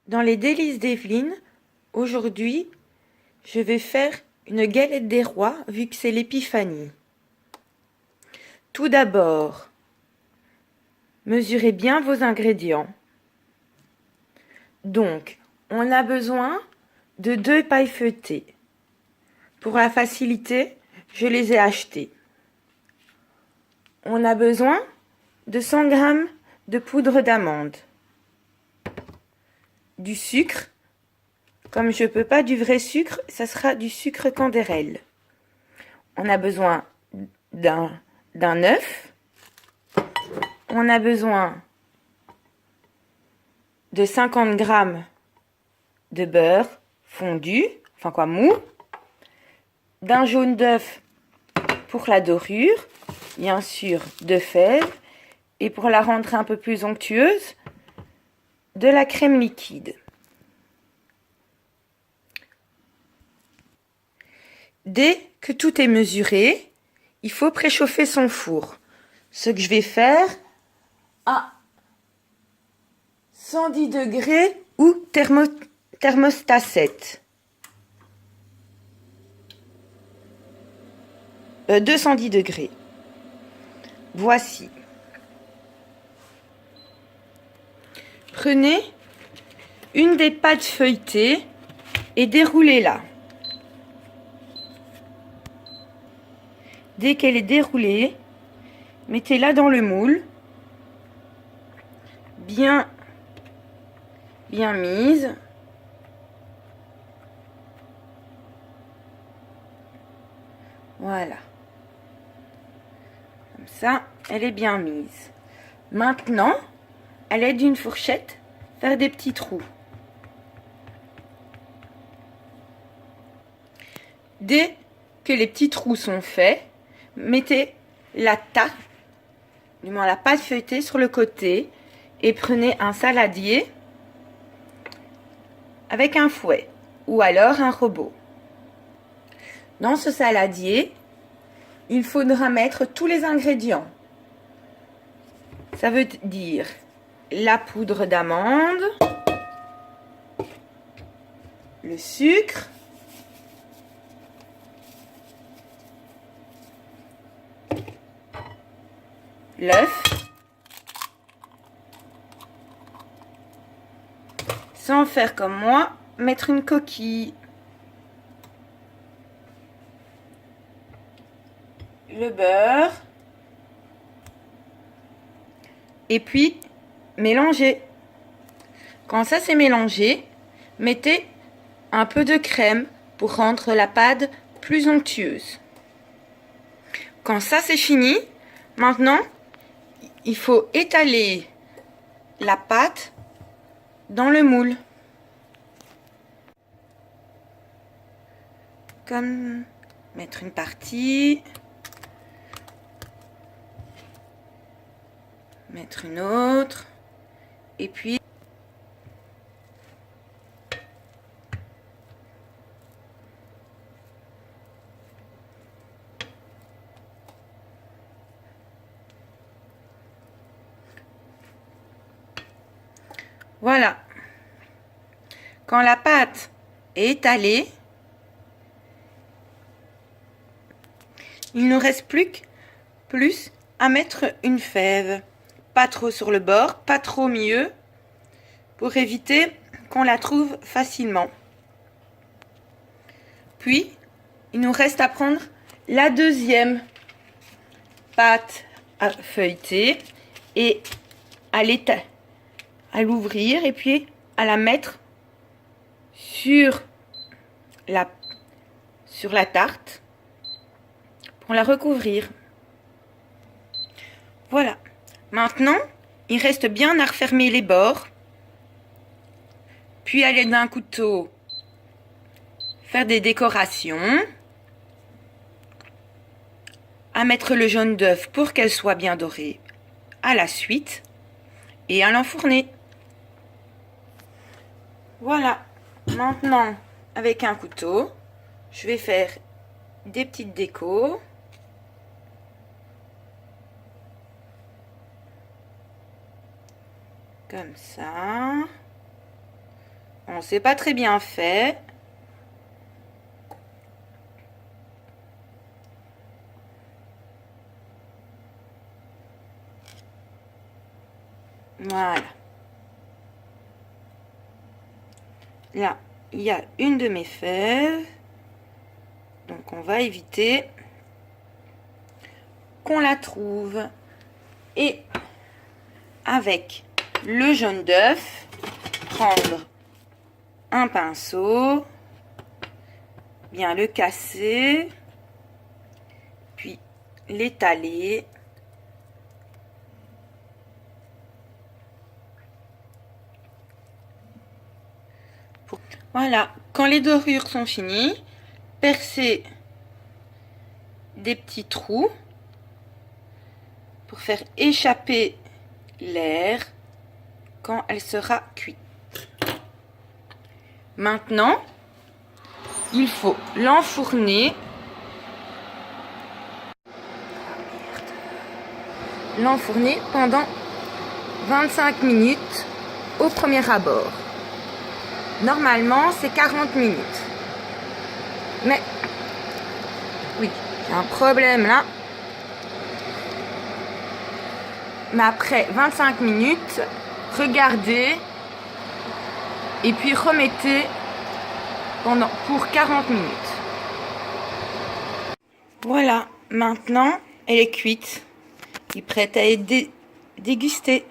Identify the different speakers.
Speaker 1: Dans les délices d'Evelyne, aujourd'hui, je vais faire une galette des rois vu que c'est l'épiphanie. Tout d'abord, mesurez bien vos ingrédients. Donc, on a besoin de 2 pailles feuilletées. Pour la facilité, je les ai achetées. On a besoin de 100 g de poudre d'amande, du sucre. Comme je ne peux pas du vrai sucre, ça sera du sucre candérel. On a besoin d'un œuf. On a besoin de 50 g de beurre fondu, mou. D'un jaune d'œuf pour la dorure. Bien sûr, de fèves. Et pour la rendre un peu plus onctueuse, de la crème liquide. Dès que tout est mesuré, il faut préchauffer son four. Ce que je vais faire à 110 degrés ou thermostat 7. 210 degrés. Voici. Prenez une des pâtes feuilletées et déroulez-la. Dès qu'elle est déroulée, mettez-la dans le moule, bien mise. Voilà. Comme ça, elle est bien mise. Maintenant, à l'aide d'une fourchette, faire des petits trous. Dès que les petits trous sont faits, mettez la tarte, du moins la pâte feuilletée sur le côté et prenez un saladier avec un fouet ou alors un robot. Dans ce saladier, il faudra mettre tous les ingrédients. Ça veut dire la poudre d'amande, le sucre, l'œuf, sans faire comme moi, mettre une coquille, le beurre, et puis mélanger. Quand ça c'est mélangé, mettez un peu de crème pour rendre la pâte plus onctueuse. Quand ça c'est fini, maintenant il faut étaler la pâte dans le moule. Comme mettre une partie, mettre une autre, et puis voilà. Quand la pâte est étalée, il ne reste plus à mettre une fève. Pas trop sur le bord, pas trop au milieu, pour éviter qu'on la trouve facilement. Puis, il nous reste à prendre la deuxième pâte à feuilleter et à l'ouvrir et puis à la mettre sur la tarte pour la recouvrir. Voilà. Maintenant, il reste bien à refermer les bords. Puis à l'aide d'un couteau, faire des décorations. À mettre le jaune d'œuf pour qu'elle soit bien dorée à la suite. Et à l'enfourner. Voilà. Maintenant, avec un couteau, je vais faire des petites décos. Comme ça. Bon, c'est pas très bien fait. Voilà. Là, il y a une de mes fèves. Donc, on va éviter qu'on la trouve. Et avec le jaune d'œuf, prendre un pinceau, bien le casser, puis l'étaler. Voilà, quand les dorures sont finies, percez des petits trous pour faire échapper l'air quand elle sera cuite. Maintenant, il faut l'enfourner. L'enfourner pendant 25 minutes au premier abord. Normalement, c'est 40 minutes. Mais, oui, j'ai un problème là. Mais après 25 minutes, regardez et puis remettez pour 40 minutes. Voilà, maintenant, elle est cuite. Elle est prête à être dégustée.